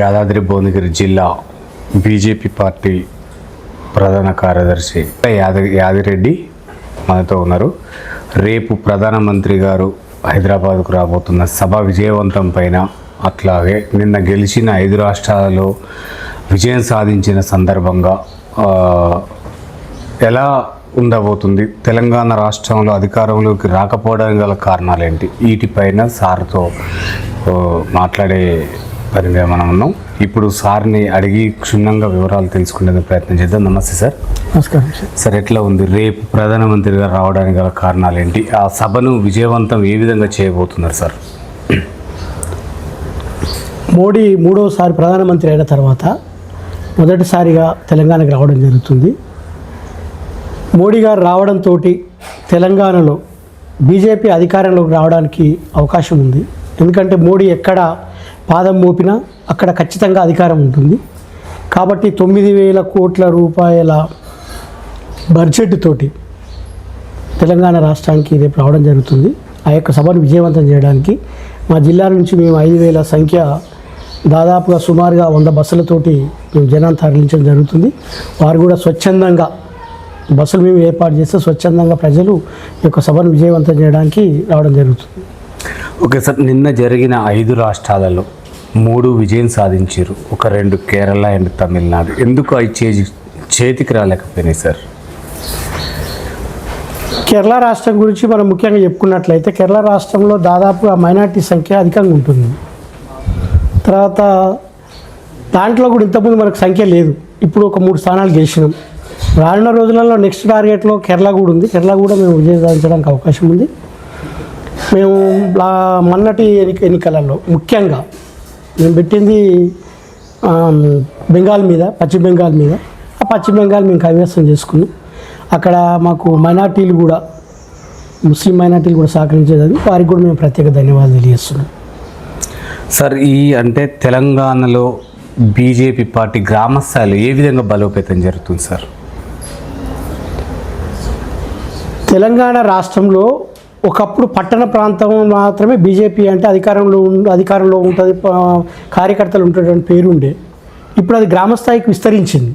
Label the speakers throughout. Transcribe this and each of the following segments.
Speaker 1: యాదాద్రి భువనగిరి జిల్లా BJP party ప్రధాన కార్యదర్శి యాదిరెడ్డి మనతో ఉన్నారు. రేపు ప్రధానమంత్రి గారు హైదరాబాద్కు రాబోతున్న సభ విజయవంతం పైన, అట్లాగే నిన్న గెలిచిన 5 రాష్ట్రాలలో విజయం సాధించిన సందర్భంగా ఎలా ఉండబోతుంది, తెలంగాణ రాష్ట్రంలో అధికారంలోకి రాకపోవడానికి గల కారణాలు ఏంటి, వీటిపైన సార్తో మాట్లాడే పనిగా మనం ఉన్నాం. ఇప్పుడు సార్ని అడిగి క్షుణ్ణంగా వివరాలు తెలుసుకునే ప్రయత్నం చేద్దాం. నమస్తే సార్.
Speaker 2: నమస్కారం సార్.
Speaker 1: సార్, ఎట్లా ఉంది రేపు ప్రధానమంత్రిగా రావడానికి గల కారణాలు ఏంటి, ఆ సభను విజయవంతం ఏ విధంగా చేయబోతున్నారు సార్?
Speaker 2: మోడీ 3వసారి ప్రధానమంత్రి అయిన తర్వాత మొదటిసారిగా తెలంగాణకు రావడం జరుగుతుంది. మోడీ గారు రావడంతో తెలంగాణలో బీజేపీ అధికారంలోకి రావడానికి అవకాశం ఉంది. ఎందుకంటే మోడీ ఎక్కడ పాదం మోపినా అక్కడ ఖచ్చితంగా అధికారం ఉంటుంది. కాబట్టి 9,000 కోట్ల రూపాయల బడ్జెట్ తోటి తెలంగాణ రాష్ట్రానికి రేపు రావడం జరుగుతుంది. ఆ యొక్క సభను విజయవంతం చేయడానికి మా జిల్లా నుంచి మేము 5,000 సంఖ్య, దాదాపుగా సుమారుగా 100 బస్సులతోటి మేము జనాన్ని తరలించడం జరుగుతుంది. వారు కూడా స్వచ్ఛందంగా బస్సులు మేము ఏర్పాటు చేస్తే స్వచ్ఛందంగా ప్రజలు ఈ యొక్క సభను విజయవంతం చేయడానికి రావడం జరుగుతుంది.
Speaker 1: ఓకే సార్, నిన్న జరిగిన 5 రాష్ట్రాలలో 3 విజయం సాధించారు, ఒక 2 కేరళ అండ్ తమిళనాడు. ఎందుకు అవి చేతికి రాలేకపోయినాయి సార్?
Speaker 2: కేరళ రాష్ట్రం గురించి మనం ముఖ్యంగా చెప్పుకున్నట్లయితే, కేరళ రాష్ట్రంలో దాదాపుగా మైనార్టీ సంఖ్య అధికంగా ఉంటుంది. తర్వాత దాంట్లో కూడా ఇంతకుముందు మనకు సంఖ్య లేదు. ఇప్పుడు ఒక 3 స్థానాలు గెలిచినాం. రానున్న రోజులలో నెక్స్ట్ టార్గెట్లో కేరళ కూడా ఉంది. కేరళ కూడా మేము విజయం సాధించడానికి అవకాశం ఉంది. మేము మొన్నటి ఎన్నికలలో ముఖ్యంగా మేము పెట్టింది బెంగాల్ మీద, పశ్చిమ బెంగాల్ మీద. ఆ పశ్చిమ బెంగాల్ మేము కైవసం చేసుకున్నాం. అక్కడ మాకు మైనార్టీలు కూడా, ముస్లిం మైనార్టీలు కూడా సహకరించేది. వారికి కూడా మేము ప్రత్యేక ధన్యవాదాలు తెలియజేస్తున్నాం.
Speaker 1: సార్, అంటే తెలంగాణలో బీజేపీ పార్టీ గ్రామ స్థాయిలో ఏ విధంగా బలోపేతం జరుగుతుంది సార్?
Speaker 2: తెలంగాణ రాష్ట్రంలో ఒకప్పుడు పట్టణ ప్రాంతం మాత్రమే బీజేపీ అంటే అధికారంలో ఉంటుంది, కార్యకర్తలు ఉంటుందని పేరు ఉండే. ఇప్పుడు అది గ్రామస్థాయికి విస్తరించింది.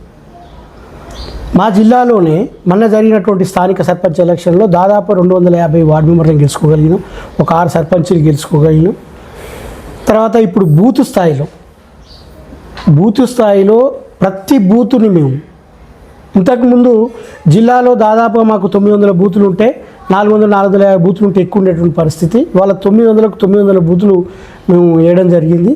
Speaker 2: మా జిల్లాలోనే మొన్న జరిగినటువంటి స్థానిక సర్పంచ్ ఎలక్షన్లో దాదాపు 250 వార్డు మెంబర్లను గెలుచుకోగలిగినాం, ఒక 6 సర్పంచ్లు గెలుచుకోగలిగినాం. తర్వాత ఇప్పుడు బూత్ స్థాయిలో ప్రతి బూతుని మేము, ఇంతకుముందు జిల్లాలో దాదాపుగా మాకు 900 బూతులు ఉంటే 450 బూతులు ఉంటే ఎక్కువ ఉండేటువంటి పరిస్థితి. వాళ్ళ 900 బూతులు మేము వేయడం జరిగింది.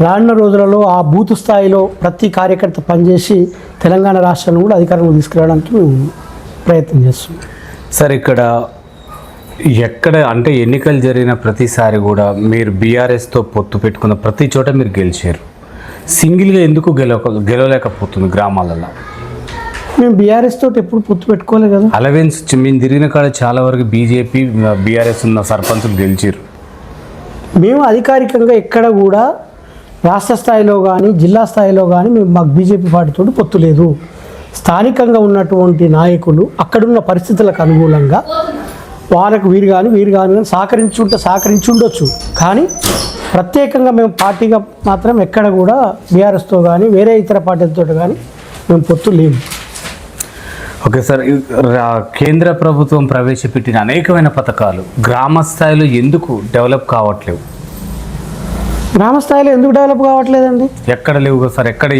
Speaker 2: రానున్న రోజులలో ఆ బూత్ స్థాయిలో ప్రతి కార్యకర్త పనిచేసి తెలంగాణ రాష్ట్రాన్ని కూడా అధికారంలో తీసుకురావడానికి మేము ప్రయత్నం చేస్తున్నాం.
Speaker 1: సార్, ఎక్కడ అంటే ఎన్నికలు జరిగిన ప్రతిసారి కూడా మీరు బీఆర్ఎస్తో పొత్తు పెట్టుకున్న ప్రతి చోట మీరు గెలిచారు. సింగిల్గా ఎందుకు గెలవలేకపోతుంది గ్రామాలలో?
Speaker 2: మేము బీఆర్ఎస్ తోటి ఎప్పుడు పొత్తు పెట్టుకోలేదు కదా.
Speaker 1: అలవెన్స్ మేము తిరిగిన కాడ చాలా వరకు బీజేపీ బీఆర్ఎస్ ఉన్న సర్పంచులు గెలిచారు.
Speaker 2: మేము అధికారికంగా ఎక్కడ కూడా రాష్ట్ర స్థాయిలో కానీ జిల్లా స్థాయిలో కానీ మాకు బీజేపీ పార్టీతో పొత్తు లేదు. స్థానికంగా ఉన్నటువంటి నాయకులు అక్కడున్న పరిస్థితులకు అనుకూలంగా వాళ్ళకు వీరు కానీ సహకరించుండొచ్చు. కానీ ప్రత్యేకంగా మేము పార్టీగా మాత్రం ఎక్కడ కూడా బీఆర్ఎస్తో కానీ వేరే ఇతర పార్టీలతో కానీ మేము పొత్తు లేము.
Speaker 1: ఓకే సార్, కేంద్ర ప్రభుత్వం ప్రవేశపెట్టిన అనేకమైన పథకాలు గ్రామ స్థాయిలో ఎందుకు డెవలప్ కావట్లేవు?
Speaker 2: గ్రామ స్థాయిలో ఎందుకు డెవలప్ కావట్లేదండి?
Speaker 1: ఎక్కడ లేవు కదా సార్. ఎక్కడ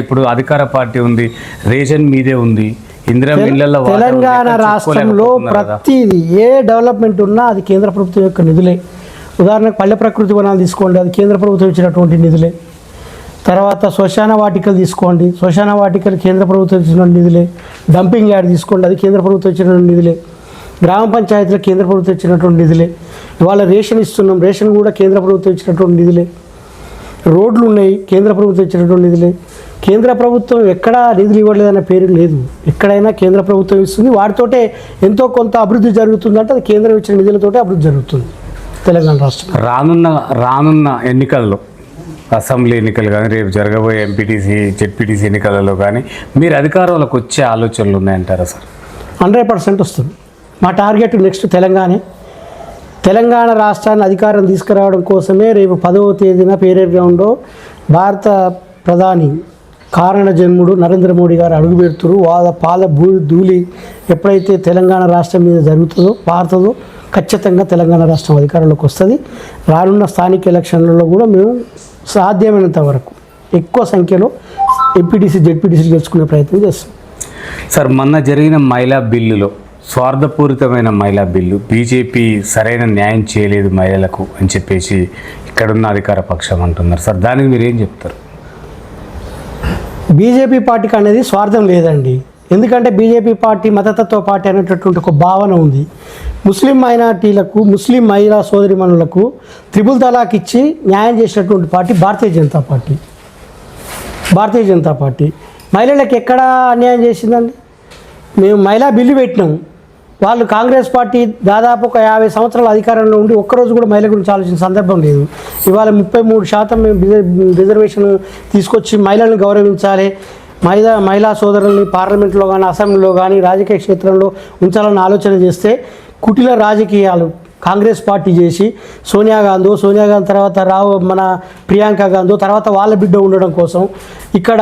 Speaker 1: ఇప్పుడు అధికార పార్టీ ఉంది, రేషన్ మీదే ఉంది.
Speaker 2: తెలంగాణ రాష్ట్రంలో ప్రతిది ఏ డెవలప్మెంట్ ఉన్నా అది కేంద్ర ప్రభుత్వం యొక్క నిధులే. ఉదాహరణకు పల్లె ప్రకృతి వనాలు తీసుకోండి, అది కేంద్ర ప్రభుత్వం ఇచ్చినటువంటి నిధులే. తర్వాత శ్మశాన వాటికలు తీసుకోండి, శ్మశాన వాటికలు కేంద్ర ప్రభుత్వం ఇచ్చిన నిధులే. డంపింగ్ యార్డ్ తీసుకోండి, అది కేంద్ర ప్రభుత్వం ఇచ్చినటువంటి నిధులే. గ్రామ పంచాయతీలకు కేంద్ర ప్రభుత్వం ఇచ్చినటువంటి నిధులే. ఇవాళ రేషన్ ఇస్తున్నాం, రేషన్ కూడా కేంద్ర ప్రభుత్వం ఇచ్చినటువంటి నిధులే. రోడ్లు ఉన్నాయి, కేంద్ర ప్రభుత్వం ఇచ్చినటువంటి నిధులే. కేంద్ర ప్రభుత్వం ఎక్కడా నిధులు ఇవ్వలేదన్న పేరు లేదు. ఎక్కడైనా కేంద్ర ప్రభుత్వం ఇస్తుంది, వాటితోటే ఎంతో కొంత అభివృద్ధి జరుగుతుందంటే అది కేంద్రం ఇచ్చిన నిధులతోటే అభివృద్ధి జరుగుతుంది తెలంగాణ రాష్ట్రం.
Speaker 1: రానున్న ఎన్నికల్లో, అసెంబ్లీ ఎన్నికలు కానీ, రేపు జరగబోయే ఎంపీటీసీ జెడ్పీటీసీ ఎన్నికలలో కానీ మీరు అధికారంలోకి వచ్చే ఆలోచనలు ఉన్నాయంటారా సార్?
Speaker 2: 100% వస్తుంది. మా టార్గెట్ నెక్స్ట్ తెలంగాణ రాష్ట్రాన్ని అధికారం తీసుకురావడం కోసమే రేపు 10వ తేదీన పేరేడ్ గ్రౌండ్లో భారత ప్రధాని కారణ జన్ముడు నరేంద్ర మోడీ గారు అడుగుపెడుతురు పాద ధూళి ఎప్పుడైతే తెలంగాణ రాష్ట్రం మీద జరుగుతుందో పారుతుందో ఖచ్చితంగా తెలంగాణ రాష్ట్రం అధికారంలోకి వస్తుంది. రానున్న స్థానిక ఎలక్షన్లలో కూడా మేము సాధ్యమైనంత వరకు ఎక్కువ సంఖ్యలో ఎంపీటీసీ జెడ్పీటీసీ గెలుచుకునే ప్రయత్నం చేస్తాం.
Speaker 1: సార్, మొన్న జరిగిన మహిళా బిల్లులో స్వార్థపూరితమైన మహిళా బిల్లు బీజేపీ సరైన న్యాయం చేయలేదు మహిళలకు అని చెప్పేసి ఇక్కడున్న అధికార పక్షం అంటున్నారు. సార్, దానికి మీరు ఏం చెప్తారు?
Speaker 2: బీజేపీ పార్టీకి అనేది స్వార్థం లేదండి. ఎందుకంటే బీజేపీ పార్టీ మతతత్వ పార్టీ అనేటటువంటి ఒక భావన ఉంది. ముస్లిం మైనార్టీలకు, ముస్లిం మహిళా సోదరిమణులకు త్రిపుల్ తలాక్ ఇచ్చి న్యాయం చేసినటువంటి party Bharatiya Janata party. Bharatiya Janata party మహిళలకు ఎక్కడ అన్యాయం చేసిందండి? మేము మహిళా బిల్లు పెట్టినాం. వాళ్ళు కాంగ్రెస్ పార్టీ దాదాపు ఒక 50 సంవత్సరాల అధికారంలో ఉండి ఒక్కరోజు కూడా మహిళల గురించి ఆలోచించిన సందర్భం లేదు. ఇవాళ 33% మేము రిజర్వేషన్ తీసుకొచ్చి మహిళలను గౌరవించాలి, మహిళా సోదరుల్ని పార్లమెంట్లో కానీ అసెంబ్లీలో కానీ రాజకీయ క్షేత్రంలో ఉంచాలన్న ఆలోచన చేస్తే కుటిల రాజకీయాలు కాంగ్రెస్ పార్టీ చేసి సోనియా గాంధీ తర్వాత మన ప్రియాంక గాంధీ తర్వాత వాళ్ళ బిడ్డ ఉండడం కోసం ఇక్కడ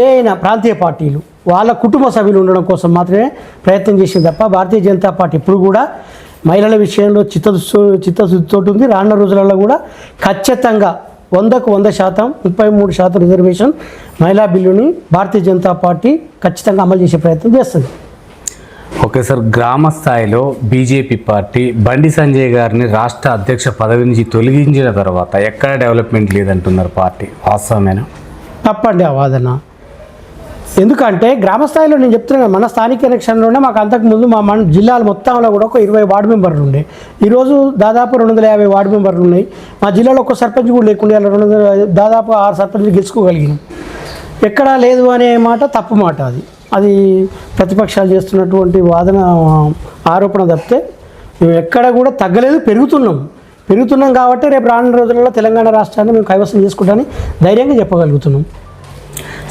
Speaker 2: ఏదైనా ప్రాంతీయ పార్టీలు వాళ్ళ కుటుంబ సభ్యులు ఉండడం కోసం మాత్రమే ప్రయత్నం చేసింది తప్ప భారతీయ జనతా పార్టీ ఇప్పుడు కూడా మహిళల విషయంలో చిత్తశుద్ధితో ఉంది. రానున్న రోజులలో కూడా ఖచ్చితంగా 100కు 100% 33% రిజర్వేషన్ మహిళా బిల్లుని భారతీయ జనతా పార్టీ ఖచ్చితంగా అమలు చేసే ప్రయత్నం చేస్తుంది.
Speaker 1: ఓకే సార్, గ్రామ స్థాయిలో బీజేపీ పార్టీ బండి సంజయ్ గారిని రాష్ట్ర అధ్యక్ష పదవి నుంచి తొలగించిన తర్వాత ఎక్కడ డెవలప్మెంట్ లేదంటున్నారు పార్టీ, వాస్తవమేనా?
Speaker 2: తప్పండి ఆ వాదన. ఎందుకంటే గ్రామ స్థాయిలో నేను చెప్తున్నాను, మన స్థానిక ఎలక్షన్లోనే మాకు అంతకుముందు మన జిల్లాల మొత్తంలో కూడా ఒక 20 వార్డు మెంబర్లు ఉండే. ఈరోజు దాదాపు 250 వార్డు మెంబర్లు ఉన్నాయి. మా జిల్లాలో ఒక సర్పంచ్ కూడా లేకుండా దాదాపు 6 సర్పంచ్లు గెలుచుకోగలిగినాం. ఎక్కడా లేదు అనే మాట తప్పు మాట. అది ప్రతిపక్షాలు చేస్తున్నటువంటి వాదన ఆరోపణ తప్పితే మేము ఎక్కడ కూడా తగ్గలేదు, పెరుగుతున్నాం కాబట్టి రేపు రానున్న రోజుల్లో తెలంగాణ రాష్ట్రాన్ని మేము కైవసం చేసుకుంటామని ధైర్యంగా చెప్పగలుగుతున్నాం.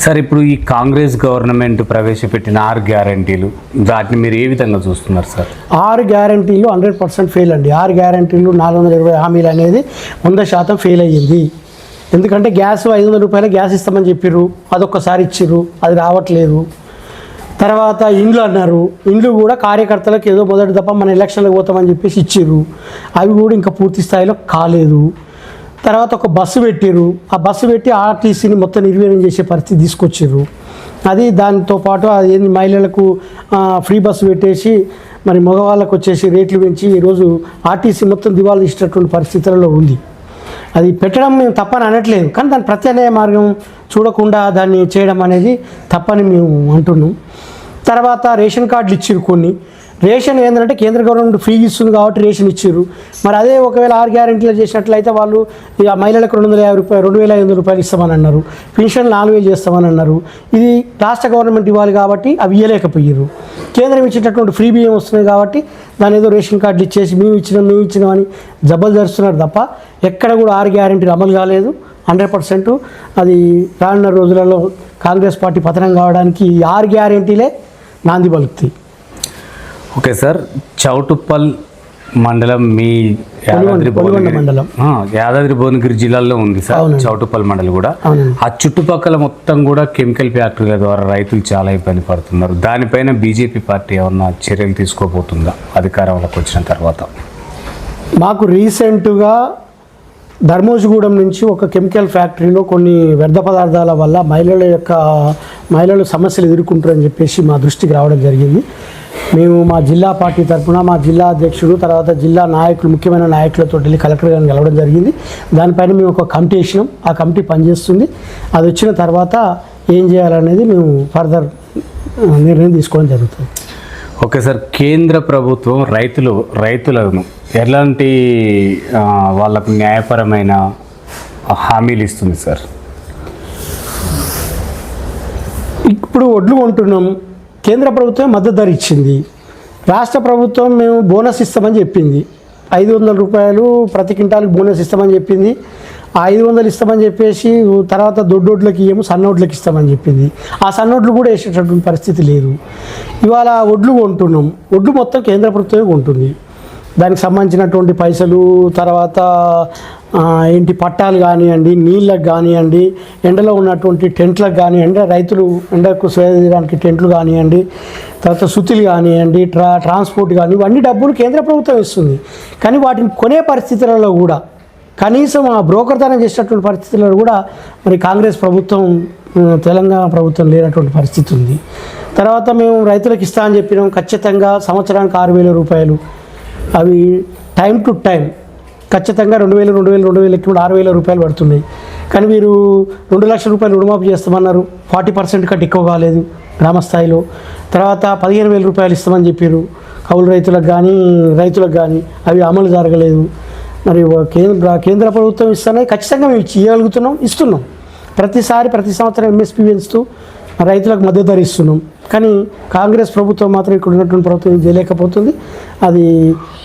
Speaker 1: సార్, ఇప్పుడు ఈ కాంగ్రెస్ గవర్నమెంట్ ప్రవేశపెట్టిన 6 గ్యారంటీలు వాటిని మీరు ఏ విధంగా చూస్తున్నారు సార్? 6
Speaker 2: గ్యారంటీలు 100% ఫెయిల్ అండి. 6 గ్యారంటీలు 420 హామీలు అనేది 100% ఫెయిల్ అయ్యింది. ఎందుకంటే గ్యాస్ 500 రూపాయలు గ్యాస్ ఇస్తామని చెప్పారు, అదొక్కసారి ఇచ్చిర్రు, అది రావట్లేదు. తర్వాత ఇండ్లు అన్నారు, ఇండ్లు కూడా కార్యకర్తలకు ఏదో మొదటి తప్ప మన ఎలక్షన్లకు పోతామని చెప్పేసి ఇచ్చిర్రు, అవి కూడా ఇంకా పూర్తి స్థాయిలో కాలేదు. తర్వాత ఒక బస్సు పెట్టారు, ఆ బస్సు పెట్టి ఆర్టీసీని మొత్తం నిర్వీర్యం చేసే పరిస్థితి తీసుకొచ్చారు. అది దాంతోపాటు అది మహిళలకు ఫ్రీ బస్సు పెట్టేసి మరి మగవాళ్ళకు వచ్చేసి రేట్లు పెంచి ఈరోజు ఆర్టీసీ మొత్తం దివాళా ఇచ్చినటువంటి పరిస్థితులలో ఉంది. అది పెట్టడం మేము తప్పని అనట్లేదు, కానీ దాని ప్రత్యామ్నాయ మార్గం చూడకుండా దాన్ని చేయడం అనేది తప్పని మేము అంటున్నాం. తర్వాత రేషన్ కార్డులు ఇచ్చిర్రు కొన్ని. రేషన్ ఏంటంటే కేంద్ర గవర్నమెంట్ ఫ్రీ ఇస్తుంది కాబట్టి రేషన్ ఇచ్చారు. మరి అదే ఒకవేళ 6 గ్యారెంటీలు చేసినట్లయితే వాళ్ళు ఇక మహిళలకు 2,500 రూపాయలు ఇస్తామని అన్నారు, పెన్షన్ 4,000 చేస్తామని అన్నారు. ఇది రాష్ట్ర గవర్నమెంట్ ఇవ్వాలి కాబట్టి అవి ఇవ్వలేకపోయారు. కేంద్రం ఇచ్చేటటువంటి ఫ్రీ బియ్యం వస్తున్నాయి కాబట్టి దాని ఏదో రేషన్ కార్డులు ఇచ్చేసి మేము ఇచ్చినాం అని జబర్దస్తున్నారు తప్ప ఎక్కడ కూడా 6 గ్యారెంటీలు అమలు కాలేదు. 100% అది రానున్న రోజులలో కాంగ్రెస్ పార్టీ పతనం కావడానికి ఈ 6 గ్యారెంటీలే నాంది పలుకుతాయి.
Speaker 1: ఓకే సార్, చౌటుప్పల్ మండలం మీ యాదాద్రి భువనగిరి జిల్లాలో ఉంది సార్. చౌటుప్పల్ మండలం కూడా ఆ చుట్టుపక్కల మొత్తం కూడా కెమికల్ ఫ్యాక్టరీల ద్వారా రైతులు చాలా ఇబ్బంది పడుతున్నారు. దానిపైన బీజేపీ పార్టీ ఏమన్నా చర్యలు తీసుకోబోతుందా అధికారంలోకి వచ్చిన తర్వాత?
Speaker 2: మాకు రీసెంట్గా ధర్మోజిగూడెం నుంచి ఒక కెమికల్ ఫ్యాక్టరీలో కొన్ని వ్యర్థ పదార్థాల వల్ల మహిళలు సమస్యలు ఎదుర్కొంటారని చెప్పేసి మా దృష్టికి రావడం జరిగింది. మేము మా జిల్లా పార్టీ తరఫున మా జిల్లా అధ్యక్షుడు తర్వాత జిల్లా నాయకులు ముఖ్యమైన నాయకులతో వెళ్ళి కలెక్టర్ గారిని కలవడం జరిగింది. దానిపైన మేము ఒక కమిటీ వేసినాం, ఆ కమిటీ పనిచేస్తుంది. అది వచ్చిన తర్వాత ఏం చేయాలనేది మేము ఫర్దర్ నిర్ణయం తీసుకోవడం జరుగుతుంది.
Speaker 1: ఓకే సార్, కేంద్ర ప్రభుత్వం రైతులను ఎలాంటి వాళ్ళకు న్యాయపరమైన హామీలు ఇస్తుంది సార్?
Speaker 2: ఇప్పుడు ఒడ్లు కొంటున్నాం, కేంద్ర ప్రభుత్వం మద్దతు ధర ఇచ్చింది, రాష్ట్ర ప్రభుత్వం మేము బోనస్ ఇస్తామని చెప్పింది. 500 రూపాయలు ప్రతి క్వింటాల్కి బోనస్ ఇస్తామని చెప్పింది. ఆ 500 ఇస్తామని చెప్పేసి తర్వాత దొడ్డోడ్లకి ఏమో సన్నోడ్లకి ఇస్తామని చెప్పింది. ఆ సన్నోడ్లు కూడా వేసేటటువంటి పరిస్థితి లేదు. ఇవాళ ఒడ్లు కొంటున్నాం, ఒడ్లు మొత్తం కేంద్ర ప్రభుత్వమే కొంటుంది. దానికి సంబంధించినటువంటి పైసలు తర్వాత ఏంటి పట్టాలు కానివ్వండి, నీళ్ళకు కానివ్వండి, ఎండలో ఉన్నటువంటి టెంట్లకు కానివ్వండి, రైతులు ఎండకు సేదడానికి టెంట్లు కానివ్వండి, తర్వాత సుతులు కానివ్వండి, ట్రాన్స్పోర్ట్ కానీ ఇవన్నీ డబ్బులు కేంద్ర ప్రభుత్వం ఇస్తుంది. కానీ వాటిని కొనే పరిస్థితులలో కూడా కనీసం ఆ బ్రోకర్తనం చేసేటటువంటి పరిస్థితుల్లో కూడా మరి కాంగ్రెస్ ప్రభుత్వం, తెలంగాణ ప్రభుత్వం లేనటువంటి పరిస్థితి ఉంది. తర్వాత మేము రైతులకు ఇస్తా అని చెప్పినాం, ఖచ్చితంగా సంవత్సరానికి 6,000 రూపాయలు, అవి టైం టు టైం ఖచ్చితంగా 2,000 కూడా 6,000 రూపాయలు పడుతున్నాయి. కానీ మీరు 2 లక్షల రూపాయలు రుణమాఫీ చేస్తామన్నారు, 40% కంటే ఎక్కువ కాలేదు గ్రామ స్థాయిలో. తర్వాత 15,000 రూపాయలు ఇస్తామని చెప్పారు కౌలు రైతులకు కానీ రైతులకు కానీ, అవి అమలు జరగలేదు. మరి కేంద్ర ప్రభుత్వం ఇస్తానే ఖచ్చితంగా మేము ఇస్తున్నాం. ప్రతి సంవత్సరం ఎంఎస్పీ పెంచుతూ రైతులకు మద్దతు ధర ఇస్తున్నాం. కానీ కాంగ్రెస్ ప్రభుత్వం మాత్రం ఇక్కడ ఉన్నటువంటి ప్రభుత్వం ఏం చేయలేకపోతుంది. అది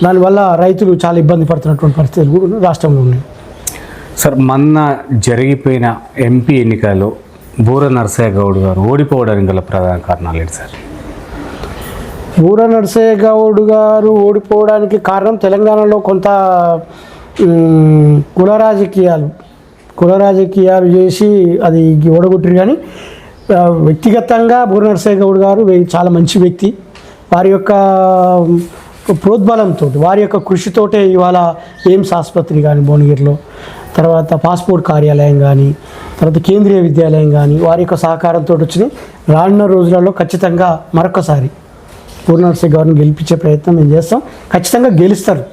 Speaker 2: దానివల్ల రైతులు చాలా ఇబ్బంది పడుతున్నటువంటి పరిస్థితులు కూడా రాష్ట్రంలో ఉన్నాయి.
Speaker 1: సార్, మొన్న జరిగిపోయిన ఎంపీ ఎన్నికల్లో బూర నరసయ్య గౌడ్ గారు ఓడిపోవడానికి గల ప్రధాన కారణాలు ఏంటి సార్?
Speaker 2: బూర నరసయ్య గౌడ్ గారు ఓడిపోవడానికి కారణం తెలంగాణలో కొంత కుల రాజకీయాలు చేసి అది ఓడగొట్టిరు. కానీ వ్యక్తిగతంగా బూర నరసయ్య గౌడ్ గారు చాలా మంచి వ్యక్తి. వారి యొక్క ప్రోద్బలంతో, వారి యొక్క కృషితోటే ఇవాళ ఎయిమ్స్ ఆసుపత్రి కానీ భువనగిరిలో, తర్వాత పాస్పోర్ట్ కార్యాలయం కానీ, తర్వాత కేంద్రీయ విద్యాలయం కానీ వారి యొక్క సహకారంతో వచ్చినాయి. రానున్న రోజులలో ఖచ్చితంగా మరొకసారి బూర నరసయ్య గౌడ్ని గెలిపించే ప్రయత్నం మేము చేస్తాం. ఖచ్చితంగా గెలుస్తారు.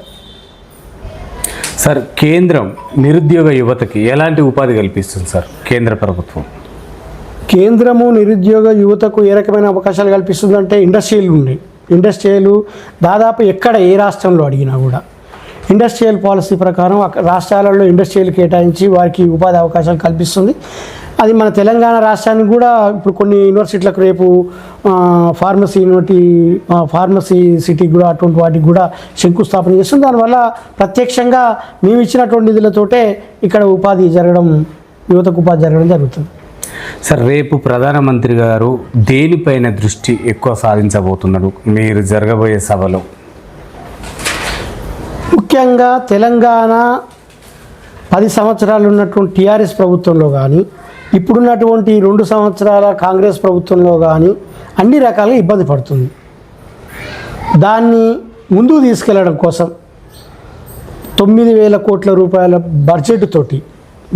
Speaker 1: సార్, కేంద్రం నిరుద్యోగ యువతకి ఎలాంటి ఉపాధి కల్పిస్తుంది సార్ కేంద్ర ప్రభుత్వం?
Speaker 2: కేంద్రము నిరుద్యోగ యువతకు ఏ రకమైన అవకాశాలు కల్పిస్తుందంటే ఇండస్ట్రియల్ ఉన్నాయి. ఇండస్ట్రియల్ దాదాపు ఎక్కడ ఏ రాష్ట్రంలో అడిగినా కూడా ఇండస్ట్రియల్ పాలసీ ప్రకారం రాష్ట్రాలలో ఇండస్ట్రియల్ కేటాయించి వారికి ఉపాధి అవకాశాలు కల్పిస్తుంది. అది మన తెలంగాణ రాష్ట్రానికి కూడా ఇప్పుడు కొన్ని యూనివర్సిటీలకు రేపు ఫార్మసీ సిటీకి కూడా అటువంటి వాటికి కూడా శంకుస్థాపన చేస్తుంది. దానివల్ల ప్రత్యక్షంగా మేము ఇచ్చినటువంటి నిధులతోటే ఇక్కడ యువతకు ఉపాధి జరగడం జరుగుతుంది.
Speaker 1: సార్, రేపు ప్రధానమంత్రి గారు దేనిపైన దృష్టి ఎక్కువ సాధించబోతున్నారు మీరు జరగబోయే సభలో?
Speaker 2: ముఖ్యంగా తెలంగాణ 10 సంవత్సరాలు ఉన్నటువంటి టీఆర్ఎస్ ప్రభుత్వంలో కానీ, ఇప్పుడున్నటువంటి 2 సంవత్సరాల కాంగ్రెస్ ప్రభుత్వంలో కానీ అన్ని రకాలుగా ఇబ్బంది పడుతుంది. దాన్ని ముందుకు తీసుకెళ్లడం కోసం 9,000 కోట్ల రూపాయల బడ్జెట్ తోటి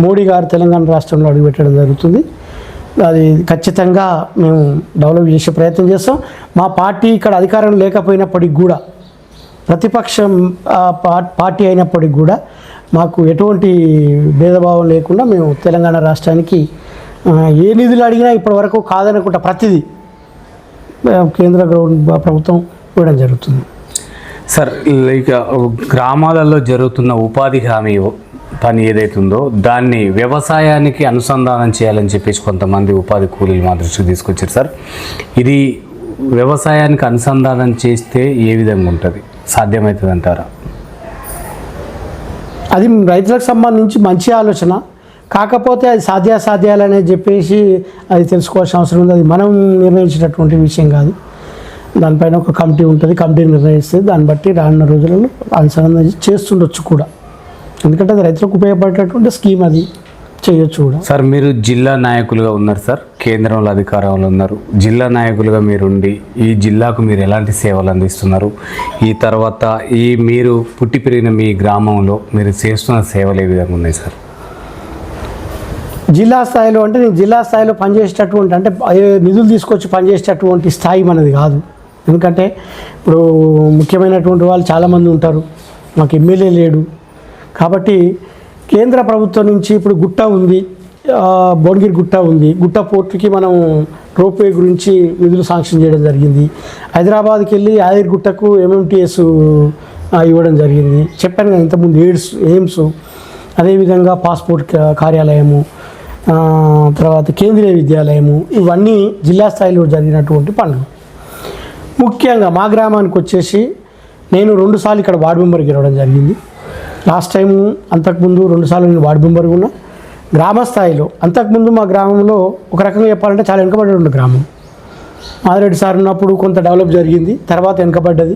Speaker 2: మోడీ గారు తెలంగాణ రాష్ట్రంలో అడుగుపెట్టడం జరుగుతుంది. అది ఖచ్చితంగా మేము డెవలప్ చేసే ప్రయత్నం చేస్తాం. మా పార్టీ ఇక్కడ అధికారం లేకపోయినప్పటికి కూడా, ప్రతిపక్షం పార్టీ అయినప్పటికి కూడా మాకు ఎటువంటి భేదభావం లేకుండా మేము తెలంగాణ రాష్ట్రానికి ఏ నిధులు అడిగినా ఇప్పటివరకు కాదనుకుంటా ప్రతిదీ కేంద్ర ప్రభుత్వం ఇవ్వడం జరుగుతుంది.
Speaker 1: సార్, ఇక గ్రామాలలో జరుగుతున్న ఉపాధి హామీ పని ఏదైతుందో దాన్ని వ్యవసాయానికి అనుసంధానం చేయాలని చెప్పేసి కొంతమంది ఉపాధి కూలీలు మా దృష్టికి తీసుకొచ్చారు. సార్, ఇది వ్యవసాయానికి అనుసంధానం చేస్తే ఏ విధంగా ఉంటుంది, సాధ్యమవుతుంది అంటారా?
Speaker 2: అది రైతులకు సంబంధించి మంచి ఆలోచన. కాకపోతే అది సాధ్యాసాధ్యాలని చెప్పేసి అది తెలుసుకోవాల్సిన అవసరం ఉంది. అది మనం నిర్ణయించేటటువంటి విషయం కాదు. దానిపైన ఒక కమిటీ ఉంటుంది, కమిటీ నిర్ణయిస్తే దాన్ని బట్టి రానున్న రోజులలో అనుసంధానం చేస్తుండొచ్చు కూడా. ఎందుకంటే అది రైతులకు ఉపయోగపడేటటువంటి స్కీమ్, అది చేయొచ్చు కూడా.
Speaker 1: సార్, మీరు జిల్లా నాయకులుగా ఉన్నారు సార్, కేంద్రంలో అధికారంలో ఉన్నారు. జిల్లా మీరుండి ఈ జిల్లాకు మీరు ఎలాంటి సేవలు అందిస్తున్నారు? ఈ తర్వాత మీరు పుట్టి పెరిగిన మీ గ్రామంలో మీరు చేస్తున్న సేవలు ఏ విధంగా ఉన్నాయి సార్?
Speaker 2: జిల్లా స్థాయిలో అంటే నేను జిల్లా స్థాయిలో పనిచేసేటటువంటి, అంటే నిధులు తీసుకొచ్చి పనిచేసేటటువంటి స్థాయి మనది కాదు. ఎందుకంటే ఇప్పుడు ముఖ్యమైనటువంటి వాళ్ళు చాలామంది ఉంటారు, మాకు ఎమ్మెల్యే లేడు. కాబట్టి కేంద్ర ప్రభుత్వం నుంచి ఇప్పుడు గుట్ట ఉంది, భువనగిరి గుట్ట ఉంది. గుట్ట పోర్టుకి మనం రోప్వే గురించి నిధులు శాంక్షన్ చేయడం జరిగింది. హైదరాబాద్కి వెళ్ళి యాదగిరి గుట్టకు MMTS ఇవ్వడం జరిగింది. చెప్పాను కదా ఇంతకుముందు ఎయిమ్స్, అదేవిధంగా పాస్పోర్ట్ కార్యాలయము, తర్వాత కేంద్రీయ విద్యాలయము, ఇవన్నీ జిల్లా స్థాయిలో జరిగినటువంటి పనులు. ముఖ్యంగా మా గ్రామానికి వచ్చేసి నేను 2 సార్లు ఇక్కడ వార్డు మెంబర్కి గెలవడం జరిగింది. లాస్ట్ టైము అంతకుముందు 2 సార్లు నేను వార్డు మెంబర్గా ఉన్నా. గ్రామ స్థాయిలో అంతకుముందు మా గ్రామంలో ఒక రకంగా చెప్పాలంటే చాలా వెనుకబడి గ్రామం. మాదిరెడ్డి సార్ ఉన్నప్పుడు కొంత డెవలప్ జరిగింది, తర్వాత వెనుకబడ్డది.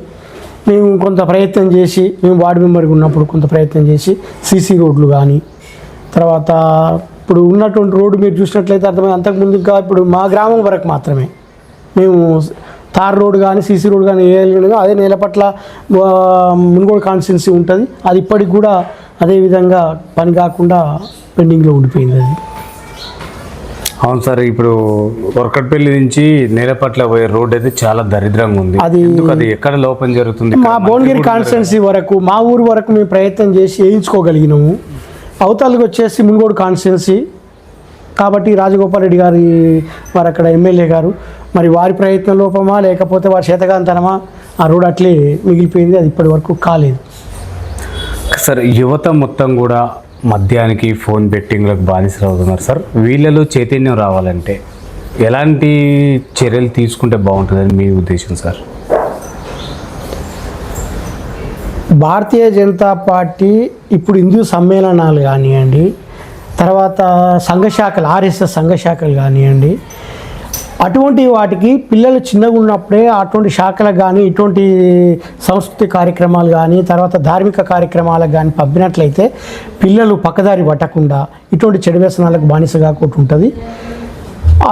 Speaker 2: మేము కొంత ప్రయత్నం చేసి, మేము వార్డు మెంబర్గా ఉన్నప్పుడు కొంత ప్రయత్నం చేసి సీసీ రోడ్లు కానీ, తర్వాత ఇప్పుడు ఉన్నటువంటి రోడ్డు మీరు చూసినట్లయితే అర్థమైంది. అంతకుముందు ఇంకా ఇప్పుడు మా గ్రామం వరకు మాత్రమే మేము తార్ రోడ్ కానీ సీసీ రోడ్ కానీ వేయలేదు. అదే నేలపట్ల మునుగోడు కాన్స్టిట్యున్సీ ఉంటుంది, అది ఇప్పటికి కూడా అదే విధంగా పని కాకుండా పెండింగ్లో ఉండిపోయింది అది.
Speaker 1: అవును సార్, ఇప్పుడు వరకట్పల్లి నుంచి నేలపట్ల పోయే రోడ్ అయితే చాలా దరిద్రంగా ఉంది. అది ఎక్కడ లోపం జరుగుతుంది?
Speaker 2: మా భువనగిరి కాన్స్టిట్యున్సీ వరకు, మా ఊరు వరకు మేము ప్రయత్నం చేసి వేయించుకోగలిగినాము. అవతలకి వచ్చేసి మునుగోడు కాన్స్టిట్యున్సీ కాబట్టి రాజగోపాల్ రెడ్డి గారి వారు అక్కడ ఎమ్మెల్యే గారు, మరి వారి ప్రయత్న లోపమా లేకపోతే వారి చేతగాంతనమా ఆ రోడ్ అట్లే మిగిలిపోయింది, అది ఇప్పటి వరకు కాలేదు.
Speaker 1: సార్, యువత మొత్తం కూడా మద్యానికి ఫోన్ బెట్టింగ్లకు బానిసలు అవుతున్నారు సార్. వీళ్ళలో చైతన్యం రావాలంటే ఎలాంటి చర్యలు తీసుకుంటే బాగుంటుందని మీ ఉద్దేశం సార్?
Speaker 2: భారతీయ జనతా పార్టీ ఇప్పుడు హిందూ సమ్మేళనాలు కానివ్వండి, తర్వాత సంఘశాఖలు ఆర్ఎస్ఎస్ సంఘశాఖలు కానివ్వండి, అటువంటి వాటికి పిల్లలు చిన్నగా ఉన్నప్పుడే అటువంటి శాఖలకు కానీ ఇటువంటి సంస్కృతి కార్యక్రమాలు కానీ తర్వాత ధార్మిక కార్యక్రమాలకు కానీ పంపినట్లయితే పిల్లలు పక్కదారి పట్టకుండా ఇటువంటి చెడు వ్యసనాలకు బానిస కాకుండా ఉంటుంది.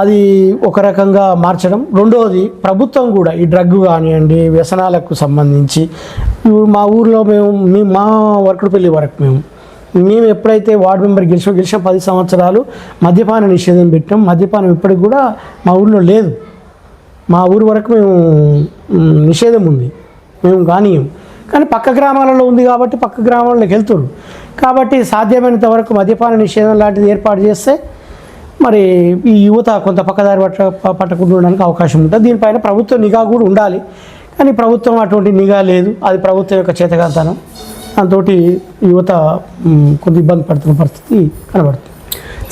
Speaker 2: అది ఒక రకంగా మార్చడం. రెండవది, ప్రభుత్వం కూడా ఈ డ్రగ్ కానివ్వండి వ్యసనాలకు సంబంధించి మా ఊర్లో మేము మా వరకుడుపల్లి వరకు మేము ఎప్పుడైతే వార్డు మెంబర్ గెలిచిన 10 సంవత్సరాలు మద్యపాన నిషేధం పెట్టాం. మద్యపానం ఇప్పటికి కూడా మా ఊళ్ళో లేదు. మా ఊరు వరకు మేము నిషేధం ఉంది, మేము కానీ పక్క గ్రామాలలో ఉంది కాబట్టి పక్క గ్రామాల్లోకి వెళ్తున్నారు. కాబట్టి సాధ్యమైనంత వరకు మద్యపాన నిషేధం లాంటిది ఏర్పాటు చేస్తే మరి ఈ యువత కొంత పక్కదారి పట్టకుండా ఉండడానికి అవకాశం ఉంటుంది. దీనిపైన ప్రభుత్వ నిఘా కూడా ఉండాలి, కానీ ప్రభుత్వం అటువంటి నిఘా లేదు. అది ప్రభుత్వం యొక్క చేతకాంతనం. దాంతో యువత కొంత ఇబ్బంది పడుతున్న పరిస్థితి కనబడుతుంది.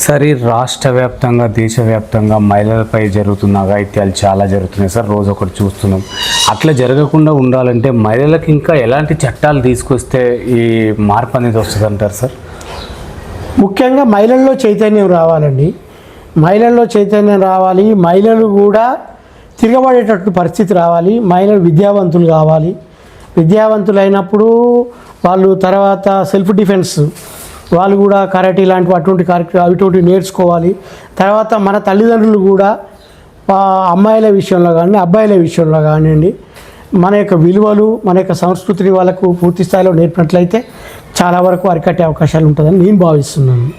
Speaker 1: సార్, ఈ రాష్ట్ర వ్యాప్తంగా దేశవ్యాప్తంగా మహిళలపై జరుగుతున్న అఘాయిత్యాలు చాలా జరుగుతున్నాయి సార్, రోజు ఒకటి చూస్తున్నాం. అట్లా జరగకుండా ఉండాలంటే మహిళలకు ఇంకా ఎలాంటి చట్టాలు తీసుకొస్తే ఈ మార్పు అనేది వస్తుంది అంటారు సార్?
Speaker 2: ముఖ్యంగా మహిళల్లో చైతన్యం రావాలండి. మహిళల్లో చైతన్యం రావాలి, మహిళలు కూడా తిరగబడేటట్టు పరిస్థితి రావాలి. మహిళలు విద్యావంతులు కావాలి. విద్యావంతులు అయినప్పుడు వాళ్ళు తర్వాత సెల్ఫ్ డిఫెన్స్ వాళ్ళు కూడా కరాటే లాంటివి అటువంటివి నేర్చుకోవాలి. తర్వాత మన తల్లిదండ్రులు కూడా అమ్మాయిల విషయంలో కానీ అబ్బాయిల విషయంలో కానివ్వండి మన యొక్క విలువలు మన యొక్క సంస్కృతిని వాళ్ళకు పూర్తి స్థాయిలో నేర్పినట్లయితే చాలా వరకు అరికట్టే అవకాశాలు ఉంటుందని నేను భావిస్తున్నాను.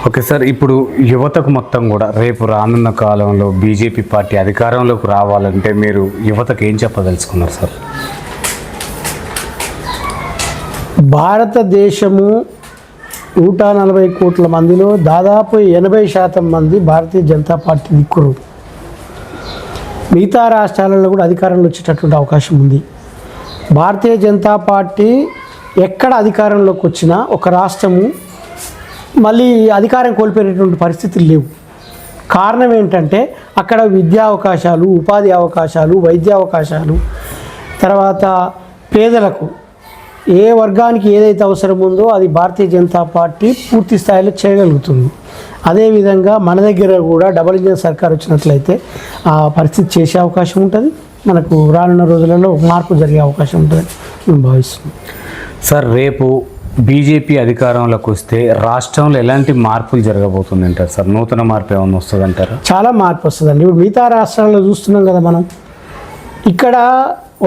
Speaker 1: ఓకే సార్, ఇప్పుడు యువతకు మొత్తం కూడా రేపు రానున్న కాలంలో బీజేపీ పార్టీ అధికారంలోకి రావాలంటే మీరు యువతకు ఏం చెప్పదలుచుకున్నారు సార్?
Speaker 2: భారతదేశము 140 కోట్ల మందిలో దాదాపు 80% మంది భారతీయ జనతా పార్టీ దిక్కురు. మిగతా రాష్ట్రాలలో కూడా అధికారంలో వచ్చేటటువంటి అవకాశం ఉంది. భారతీయ జనతా పార్టీ ఎక్కడ అధికారంలోకి వచ్చినా ఒక రాష్ట్రము మళ్ళీ అధికారం కోల్పోయేటటువంటి పరిస్థితులు లేవు. కారణం ఏంటంటే అక్కడ విద్యా అవకాశాలు, ఉపాధి అవకాశాలు, వైద్య అవకాశాలు, తర్వాత పేదలకు ఏ వర్గానికి ఏదైతే అవసరం ఉందో అది భారతీయ జనతా పార్టీ పూర్తి స్థాయిలో చేయగలుగుతుంది. అదేవిధంగా మన దగ్గర కూడా డబుల్ ఇంజిన్ సర్కార్ వచ్చినట్లయితే ఆ పరిస్థితి చేసే అవకాశం ఉంటుంది. మనకు రానున్న రోజులలో మార్పు జరిగే అవకాశం ఉంటుందని నేను భావిస్తున్నాను.
Speaker 1: సార్, రేపు బీజేపీ అధికారంలోకి వస్తే రాష్ట్రంలో ఎలాంటి మార్పులు జరగబోతుంది అంటారు సార్? నూతన మార్పు ఏమైనా వస్తుంది అంటారా?
Speaker 2: చాలా మార్పు వస్తుందండి. ఇప్పుడు మిగతా రాష్ట్రాల్లో చూస్తున్నాం కదా, మనం ఇక్కడ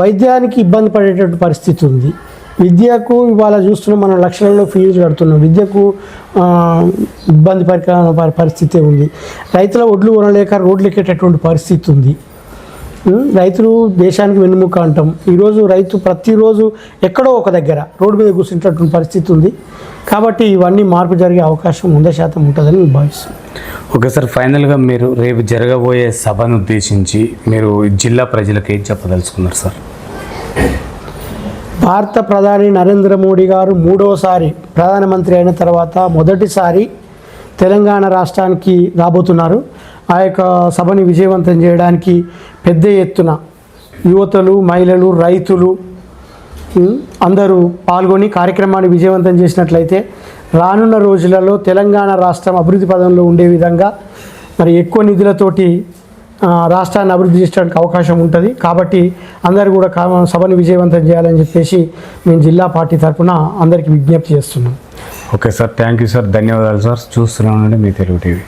Speaker 2: వైద్యానికి ఇబ్బంది పడేటటువంటి పరిస్థితి ఉంది. విద్యకు ఇవాళ చూస్తున్నాం, మనం లక్షలలో ఫీజు కడుతున్నాం. విద్యకు ఇబ్బంది పరిస్థితి ఉంది. రైతుల ఒడ్లు కొనలేక రోడ్లు ఎక్కేటటువంటి పరిస్థితి ఉంది. రైతులు దేశానికి వెన్నుముక్క అంటాం. ఈరోజు రైతు ప్రతిరోజు ఎక్కడో ఒక దగ్గర రోడ్డు మీద కూర్చుంటటువంటి పరిస్థితి ఉంది. కాబట్టి ఇవన్నీ మార్పు జరిగే అవకాశం 100% ఉంటుందని నేను భావిస్తున్నాను.
Speaker 1: ఓకే సార్, ఫైనల్గా మీరు రేపు జరగబోయే సభను ఉద్దేశించి మీరు జిల్లా ప్రజలకు ఏం చెప్పదలుచుకున్నారు సార్?
Speaker 2: భారత ప్రధాని నరేంద్ర మోడీ గారు 3వసారి ప్రధానమంత్రి అయిన తర్వాత మొదటిసారి తెలంగాణ రాష్ట్రానికి రాబోతున్నారు. ఆ యొక్క సభని విజయవంతం చేయడానికి పెద్ద ఎత్తున యువతలు, మహిళలు, రైతులు అందరూ పాల్గొని కార్యక్రమాన్ని విజయవంతం చేసినట్లయితే రానున్న రోజులలో తెలంగాణ రాష్ట్రం అభివృద్ధి పదంలో ఉండే విధంగా మరి ఎక్కువ నిధులతోటి రాష్ట్రాన్ని అభివృద్ధి చేయడానికి అవకాశం ఉంటుంది. కాబట్టి అందరూ కూడా సభను విజయవంతం చేయాలని చెప్పేసి మేము జిల్లా పార్టీ తరఫున అందరికీ విజ్ఞప్తి చేస్తున్నాం.
Speaker 1: Okay sir, thank you sir, ధన్యవాదాలు సార్. చూస్తున్నానండి మీ తెలుగు టీవీ.